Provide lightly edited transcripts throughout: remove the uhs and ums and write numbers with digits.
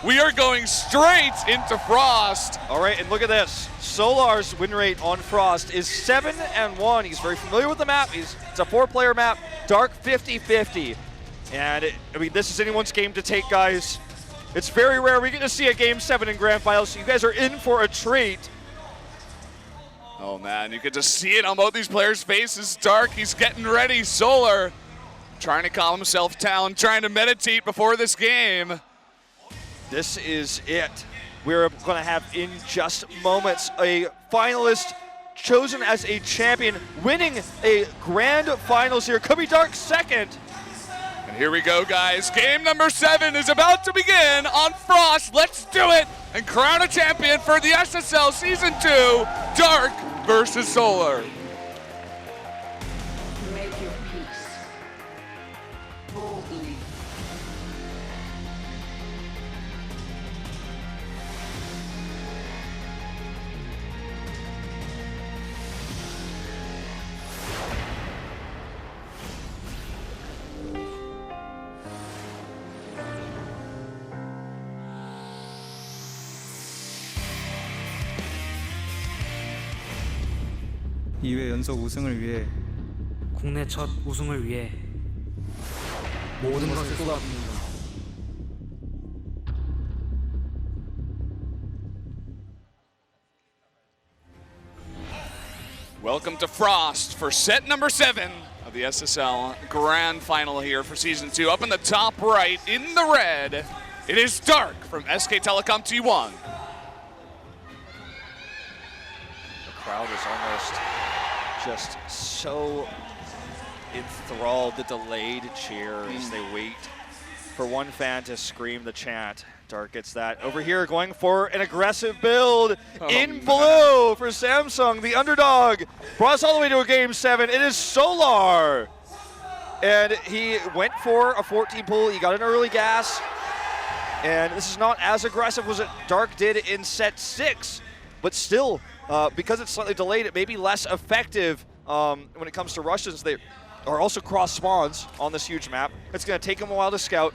We are going straight into Frost. All right, and look at this. Solar's win rate on Frost is 7-1. He's very familiar with the map. It's a 4-player map. Dark 50-50. And I mean, this is anyone's game to take, guys. It's very rare we get to see a Game 7 in Grand Finals, so you guys are in for a treat. Oh man, you could just see it on both these players' faces. Dark, he's getting ready. Solar trying to calm himself down, trying to meditate before this game. This is it. We're going to have in just moments a finalist chosen as a champion, winning a grand finals here. Could be Dark second. And here we go, guys. Game number 7 is about to begin on Frost. Let's do it and crown a champion for the SSL Season 2, Dark versus Solar. Make your peace. Boldly. (2회) 연속 우승을 위해 국내 첫 우승을 위해 모든 것을 쏟아붓는다. Welcome to Frost for set number 7 of the SSL Grand Final here for Season 2. Up in the top right, in the red, it is Dark from SK Telecom T1. The crowd is almost just so enthralled, the delayed cheer as they wait for one fan to scream the chant. Dark gets that. Over here going for an aggressive build in blue for Samsung, the underdog. Brought us all the way to a Game 7. It is Solar. And he went for a 14 pull. He got an early gas. And this is not as aggressive as what Dark did in set 6. But still, because it's slightly delayed, it may be less effective when it comes to rushes. They are also cross spawns on this huge map. It's going to take them a while to scout.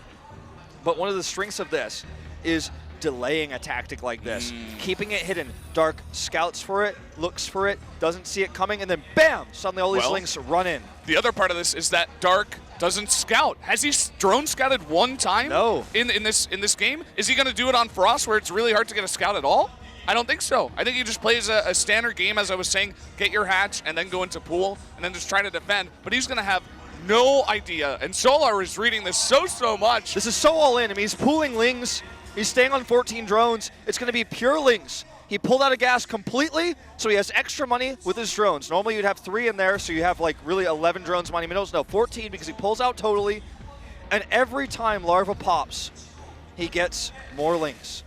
But one of the strengths of this is delaying a tactic like this, keeping it hidden. Dark scouts for it, looks for it, doesn't see it coming, and then bam! Suddenly all these links run in. The other part of this is that Dark doesn't scout. Has he drone scouted one time? No. In this game? Is he going to do it on Frost where it's really hard to get a scout at all? I don't think so. I think he just plays a standard game, as I was saying, get your hatch and then go into pool and then just try to defend. But he's going to have no idea. And Solar is reading this so much. This is so all in. I mean, he's pooling lings. He's staying on 14 drones. It's going to be pure lings. He pulled out of gas completely, so he has extra money with his drones. Normally you'd have 3 in there, so you have like really 11 drones mining minnows. No, 14 because he pulls out totally. And every time Larva pops, he gets more lings.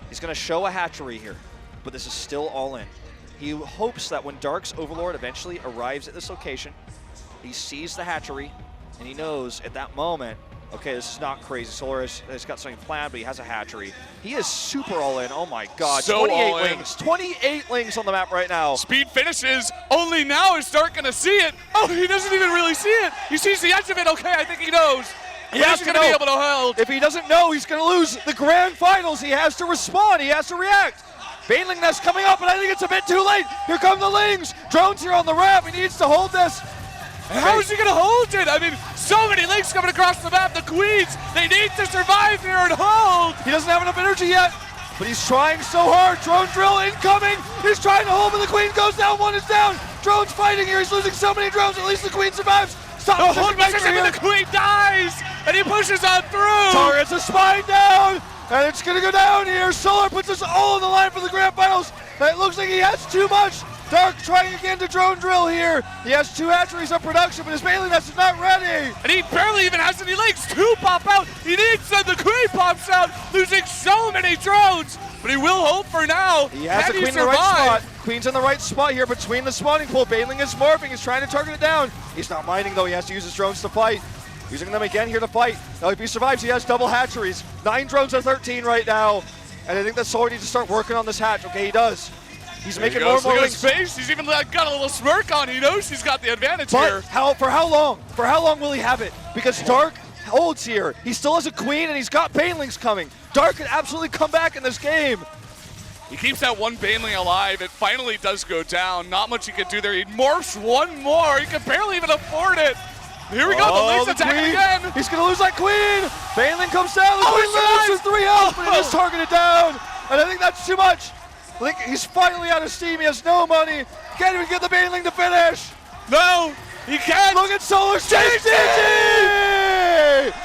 He's going to show a hatchery here, but this is still all in. He hopes that when Dark's Overlord eventually arrives at this location, he sees the hatchery, and he knows at that moment, okay, this is not crazy. Solar has got something planned, but he has a hatchery. He is super all in. Oh my God, so 28 lings. 28 lings on the map right now. Speed finishes. Only now is Dark going to see it. Oh, he doesn't even really see it. He sees the edge of it. Okay, I think he knows. He has going to be able to hold. If he doesn't know, he's going to lose the grand finals. He has to respond. He has to react. Baneling Nest coming up, and I think it's a bit too late. Here come the lings. Drones here on the ramp. He needs to hold this. How is he going to hold it? I mean, so many links coming across the map. The Queens, they need to survive here and hold. He doesn't have enough energy yet, but he's trying so hard. Drone drill incoming. He's trying to hold, but the Queen goes down. One is down. Drone's fighting here. He's losing so many drones. At least the Queen survives. Stop the hold position, and the Queen dies, and he pushes on through. Targets a spine down, and it's going to go down here. Solar puts us all on the line for the grand finals. It looks like he has too much. Dark trying again to drone drill here. He has 2 hatcheries up production, but his Baneling Nest is not ready. And he barely even has any legs. 2 pop out. He needs them. The Queen pops out, losing so many drones. But he will hold for now. He has Can the Queen in the right spot. Queen's in the right spot here between the spawning pool. Baneling is morphing. He's trying to target it down. He's not mining, though. He has to use his drones to fight. Using them again here to fight. Now, if he survives, he has double hatcheries. 9 drones to 13 right now. And I think that Solar needs to start working on this hatch. Okay, he does. He's making more Look at links. his face. He's even got a little smirk on. He knows he's got the advantage but here. For how long? For how long will he have it? Because Dark holds here. He still has a queen, and he's got banelings coming. Dark could absolutely come back in this game. He keeps that one baneling alive. It finally does go down. Not much he could do there. He morphs one more. He could barely even afford it. Here we go, the Leafs attacking again. He's going to lose that queen. Baneling comes down. The queen loses 3 health, but it is targeted down. And I think that's too much. I think he's finally out of steam. He has no money. Can't even get the baneling to finish. No, he can't. Look at Solar. JC!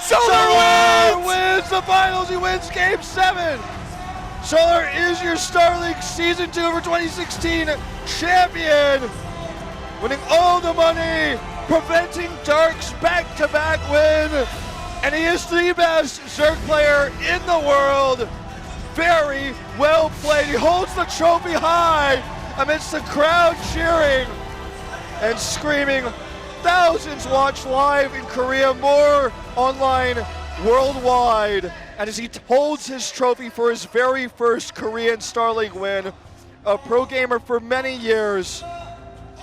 Solar wins the finals. He wins Game 7. Solar is your Star League Season 2 for 2016 champion. Winning all the money, preventing Dark's back-to-back win. And he is the best Zerg player in the world. Very well played. He holds the trophy high amidst the crowd cheering and screaming. Thousands watch live in Korea, more online worldwide. And as he holds his trophy for his very first Korean Star League win, a pro gamer for many years,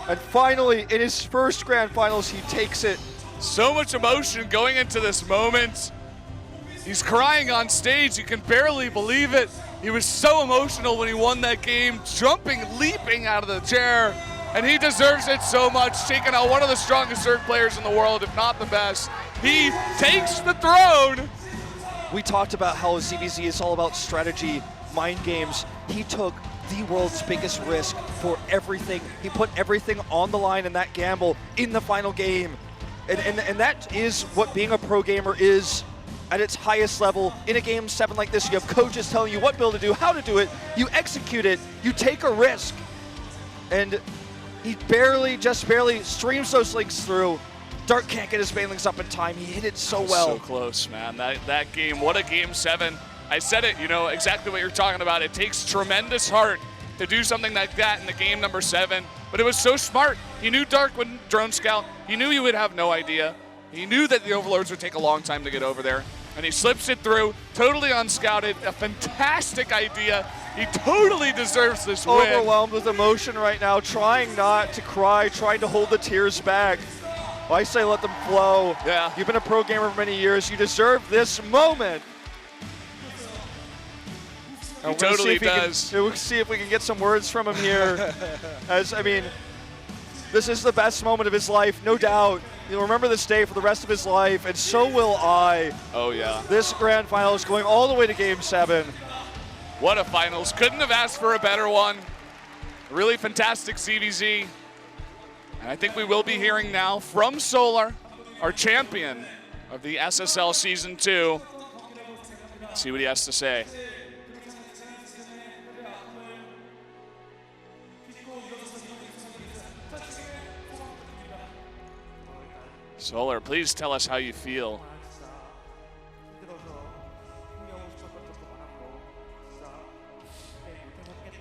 and finally in his first grand finals, he takes it. So much emotion going into this moment. He's crying on stage. He can barely believe it. He was so emotional when he won that game, jumping, leaping out of the chair. And he deserves it so much, taking out one of the strongest Zerg players in the world, if not the best. He takes the throne. We talked about how ZVZ is all about strategy, mind games. He took the world's biggest risk for everything. He put everything on the line in that gamble in the final game. And that is what being a pro gamer is at its highest level. In a Game 7 like this, you have coaches telling you what build to do, how to do it. You execute it. You take a risk. And he just barely streams those links through. Dark can't get his banelings up in time. He hit it so well. So close, man. That game, what a Game 7. I said it, you know, exactly what you're talking about. It takes tremendous heart to do something like that in the game number 7. But it was so smart. He knew Dark would drone scout. He knew he would have no idea. He knew that the Overlords would take a long time to get over there. And he slips it through, totally unscouted. A fantastic idea. He totally deserves this win. Overwhelmed with emotion right now, trying not to cry, trying to hold the tears back. I say let them flow. Yeah. You've been a pro gamer for many years. You deserve this moment. He totally does. We'll see if we can get some words from him here. This is the best moment of his life, no doubt. He'll remember this day for the rest of his life, and so will I. Oh, yeah. This grand final is going all the way to Game 7. What a finals. Couldn't have asked for a better one. Really fantastic ZVZ. And I think we will be hearing now from Solar, our champion of the SSL Season 2. Let's see what he has to say. Solar, please tell us how you feel.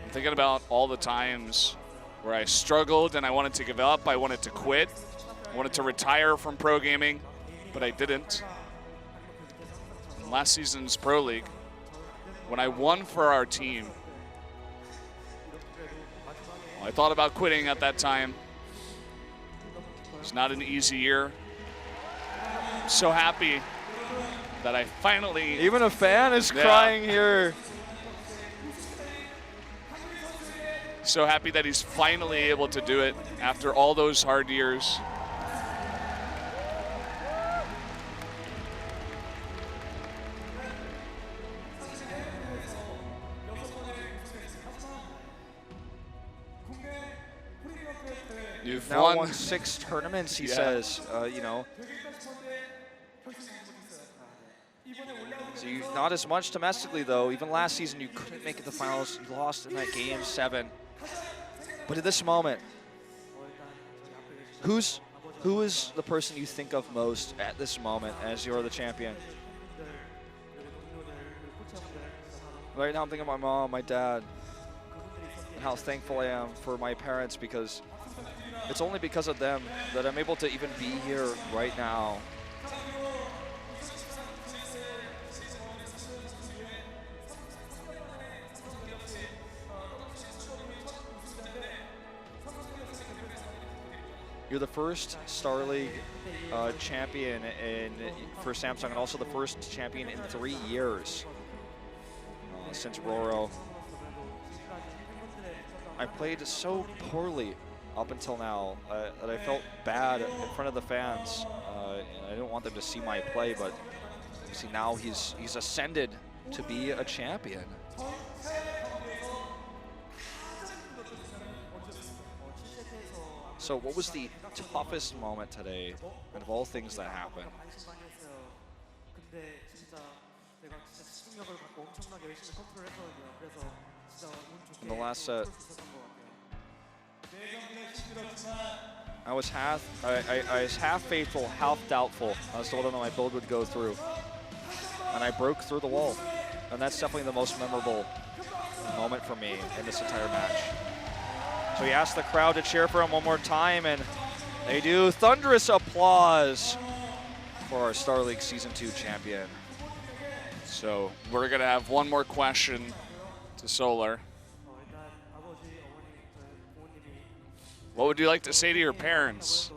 I'm thinking about all the times where I struggled and I wanted to give up, I wanted to quit, I wanted to retire from pro gaming, but I didn't. In last season's Pro League, when I won for our team, I thought about quitting at that time. It was not an easy year. I'm so happy that I finally... Even a fan is crying here. So happy that he's finally able to do it after all those hard years. You've now won 6 tournaments, he says, you know. So not as much domestically, though. Even last season, you couldn't make it to the finals. You lost in that Game 7. But at this moment, who is the person you think of most at this moment as you're the champion? Right now, I'm thinking of my mom, my dad, and how thankful I am for my parents, because it's only because of them that I'm able to even be here right now. You're the first Star League champion for Samsung, and also the first champion in 3 years since Roro. I played so poorly up until now that I felt bad in front of the fans. And I didn't want them to see my play, but see now he's ascended to be a champion. So what was the toughest moment today, out of all things that happened? In the last set, I was half faithful, half doubtful as to whether or not my build would go through. And I broke through the wall. And that's definitely the most memorable moment for me in this entire match. So he asked the crowd to cheer for him one more time, and they do. Thunderous applause for our Star League Season 2 champion. So we're going to have one more question to Solar. What would you like to say to your parents?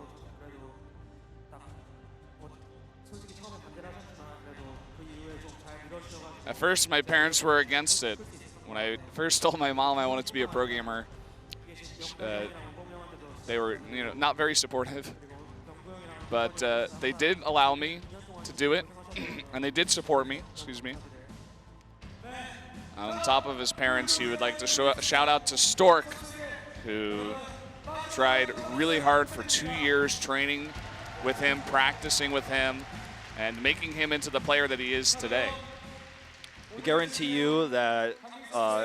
At first, my parents were against it. When I first told my mom I wanted to be a pro gamer, they were, not very supportive. But they did allow me to do it, and they did support me. Excuse me. On top of his parents, he would like to shout out to Stork, who tried really hard for 2 years training with him, practicing with him, and making him into the player that he is today. I guarantee you that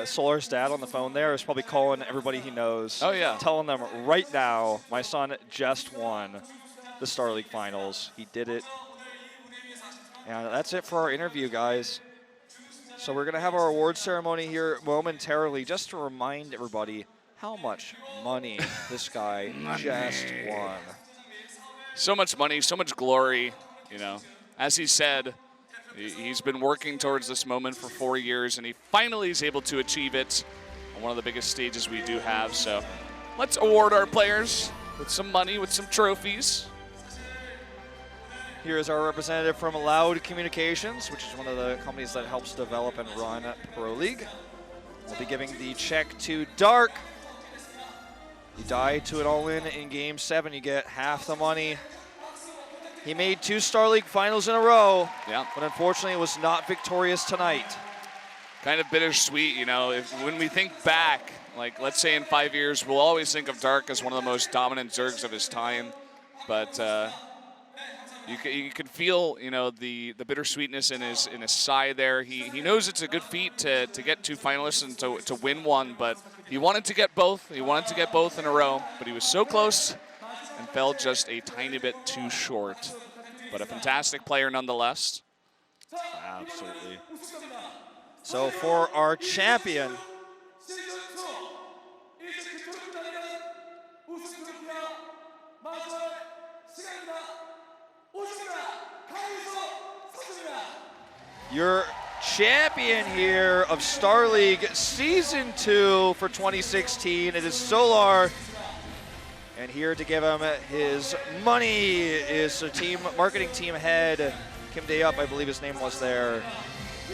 Solar's dad on the phone there is probably calling everybody he knows. Oh, yeah. Telling them right now, my son just won the Star League Finals. He did it. And that's it for our interview, guys. So we're going to have our award ceremony here momentarily, just to remind everybody how much money this guy just won. So much money, so much glory, As he said, he's been working towards this moment for 4 years, and he finally is able to achieve it on one of the biggest stages we do have. So let's award our players with some money, with some trophies. Here is our representative from Loud Communications, which is one of the companies that helps develop and run Pro League. We'll be giving the check to Dark. You die to an all-in in Game 7, you get half the money. He made 2 Star League Finals in a row, but unfortunately was not victorious tonight. Kind of bittersweet, when we think back, like let's say in 5 years, we'll always think of Dark as one of the most dominant Zergs of his time, but you can feel, the bittersweetness in his sigh there. He knows it's a good feat to get 2 finalists and to win one, but he wanted to get both. He wanted to get both in a row, but he was so close and fell just a tiny bit too short. But a fantastic player nonetheless. Absolutely. So for our champion, your champion here of Star League Season 2 for 2016, it is Solar. And here to give him his money is the marketing team head, Kim Day-Up, I believe his name was there.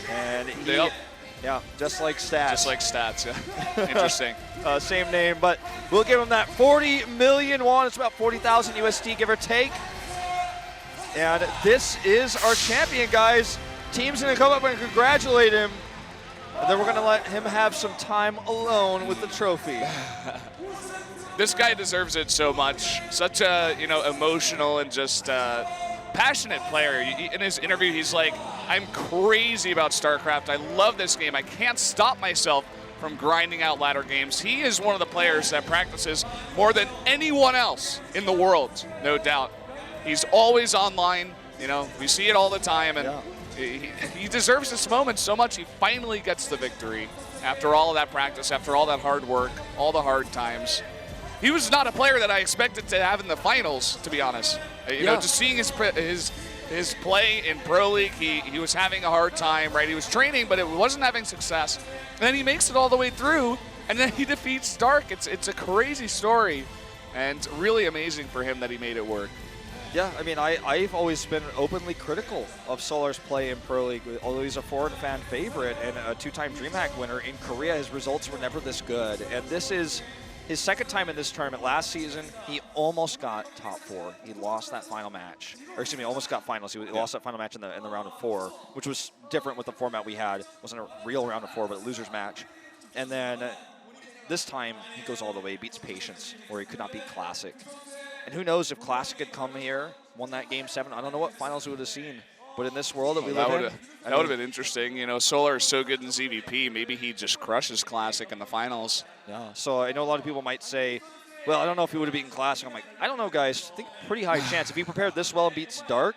And he, yeah, just like Stats. Just like Stats, yeah. Interesting. Same name, but we'll give him that 40 million won. It's about 40,000 USD, give or take. And this is our champion, guys. Team's gonna come up and congratulate him. And then we're gonna let him have some time alone with the trophy. This guy deserves it so much. Such a, emotional and just passionate player. In his interview, he's like, I'm crazy about StarCraft. I love this game. I can't stop myself from grinding out ladder games. He is one of the players that practices more than anyone else in the world, no doubt. He's always online. We see it all the time, and he deserves this moment so much. He finally gets the victory after all of that practice, after all that hard work, all the hard times. He was not a player that I expected to have in the finals, to be honest. Just seeing his play in Pro League, he was having a hard time, right? He was training, but it wasn't having success. And then he makes it all the way through, and then he defeats Dark. It's a crazy story. and really amazing for him that he made it work. Yeah, I mean, I've always been openly critical of Solar's play in Pro League. Although he's a foreign fan favorite and a two-time DreamHack winner, in Korea his results were never this good. And this is his second time in this tournament. Last season, he almost got top 4. He lost that final match. Or excuse me, almost got finals. He lost that final match in the round of 4, which was different with the format we had. It wasn't a real round of 4, but a loser's match. And then this time, he goes all the way, beats Patience, where he could not beat Classic. And who knows if Classic had come here, won that Game 7, I don't know what finals we would have seen. But in this world that we live in, that would have been interesting. You know, Solar is so good in ZVP, maybe he just crushes Classic in the finals. Yeah, so I know a lot of people might say, well, I don't know if he would have beaten Classic. I'm like, I don't know, guys. I think pretty high chance. If he prepared this well and beats Dark,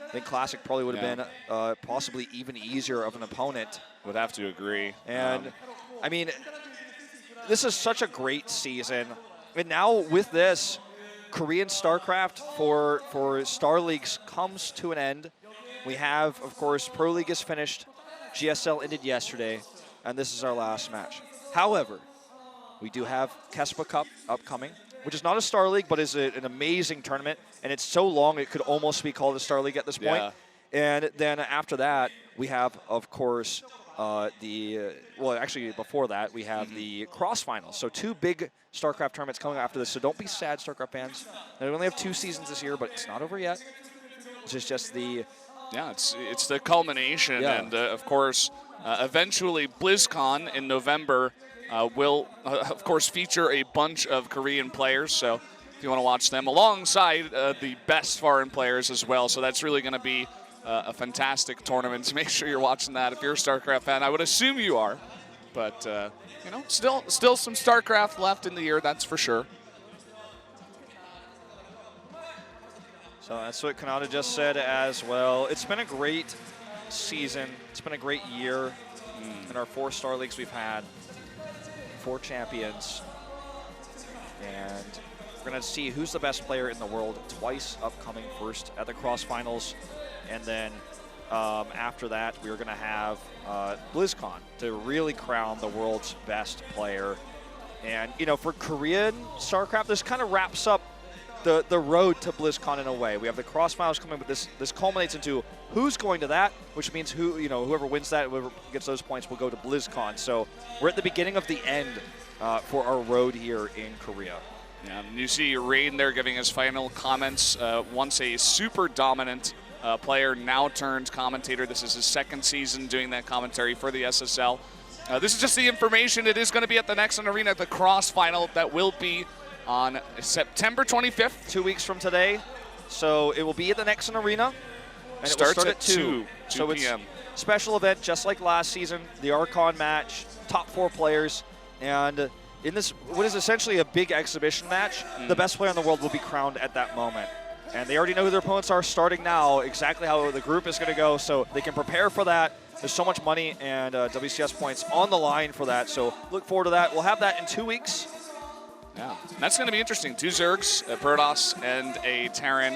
I think Classic probably would have been possibly even easier of an opponent. Would have to agree. And, I mean, this is such a great season. And now with this, Korean StarCraft for Star Leagues comes to an end. We have, of course, Pro League is finished. GSL ended yesterday, and this is our last match. However, we do have Kespa Cup upcoming, which is not a Star League, but is an amazing tournament, and it's so long it could almost be called a Star League at this point. Yeah. And then after that, we have, of course, well, actually, before that, we have the cross finals. So 2 big StarCraft tournaments coming after this. So don't be sad, StarCraft fans. We only have 2 seasons this year, but it's not over yet. It's just the... Yeah, it's the culmination. Yeah. And, of course, eventually BlizzCon in November will, of course, feature a bunch of Korean players. So if you want to watch them alongside the best foreign players as well. So that's really going to be a fantastic tournament. So make sure you're watching that if you're a StarCraft fan. I would assume you are. But, you know, still some StarCraft left in the year, that's for sure. So that's what Kanata just said as well. It's been a great season. It's been a great year. In our 4 Star Leagues we've had, 4 champions. And we're going to see who's the best player in the world twice upcoming, first at the cross finals. And then after that, we're going to have BlizzCon to really crown the world's best player. And, you know, for Korean StarCraft, this kind of wraps up the road to BlizzCon in a way. We have the cross finals coming, but this culminates into who's going to that, which means whoever wins that, whoever gets those points will go to BlizzCon. So we're at the beginning of the end for our road here in Korea. Yeah, and you see Rain there giving his final comments. Once a super dominant player, now turned commentator. This is his 2nd season doing that commentary for the SSL. This is just the information. It is going to be at the Nexon Arena, the cross final that will be on September 25th. 2 weeks from today. So it will be at the Nexon Arena. And Starts it will start at 2 so p.m. It's special event just like last season. The Archon match, top 4 players. And in this, what is essentially a big exhibition match, the best player in the world will be crowned at that moment. And they already know who their opponents are starting now, exactly how the group is going to go, so they can prepare for that. There's so much money and WCS points on the line for that, so look forward to that. We'll have that in 2 weeks. Yeah, that's going to be interesting. 2 Zergs, a Protoss, and a Terran.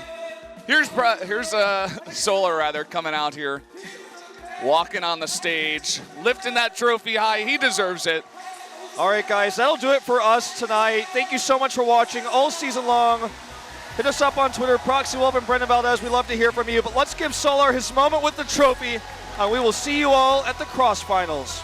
Here's Solar, rather, coming out here, walking on the stage, lifting that trophy high. He deserves it. All right, guys, that'll do it for us tonight. Thank you so much for watching all season long. Hit us up on Twitter, ProxyWolf and Brendan Valdez. We love to hear from you. But let's give Solar his moment with the trophy, and we will see you all at the cross finals.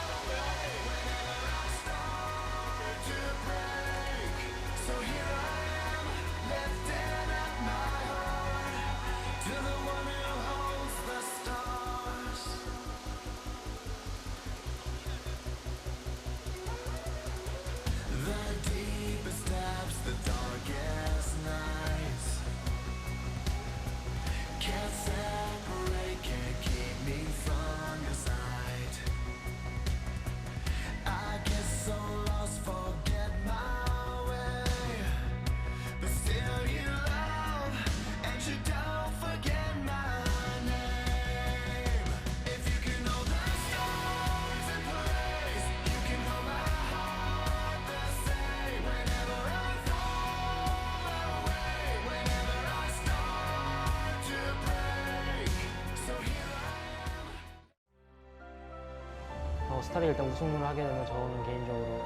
스타리그 일단 우승을 하게 되면 저는 개인적으로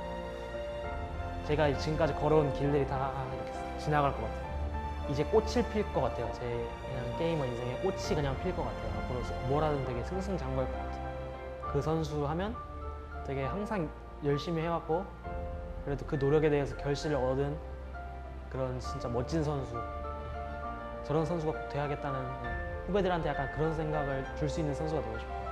제가 지금까지 걸어온 길들이 다 이렇게 지나갈 것 같아요. 이제 꽃을 필 것 같아요. 제 그냥 게이머 인생에 꽃이 그냥 필 것 같아요. 앞으로 뭘 하든 되게 승승장구할 것 같아요. 그 선수 하면 되게 항상 열심히 해왔고 그래도 그 노력에 대해서 결실을 얻은 그런 진짜 멋진 선수, 저런 선수가 꼭 돼야겠다는 후배들한테 약간 그런 생각을 줄 수 있는 선수가 되고 싶어요.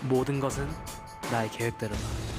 모든 것은 나의 계획대로다.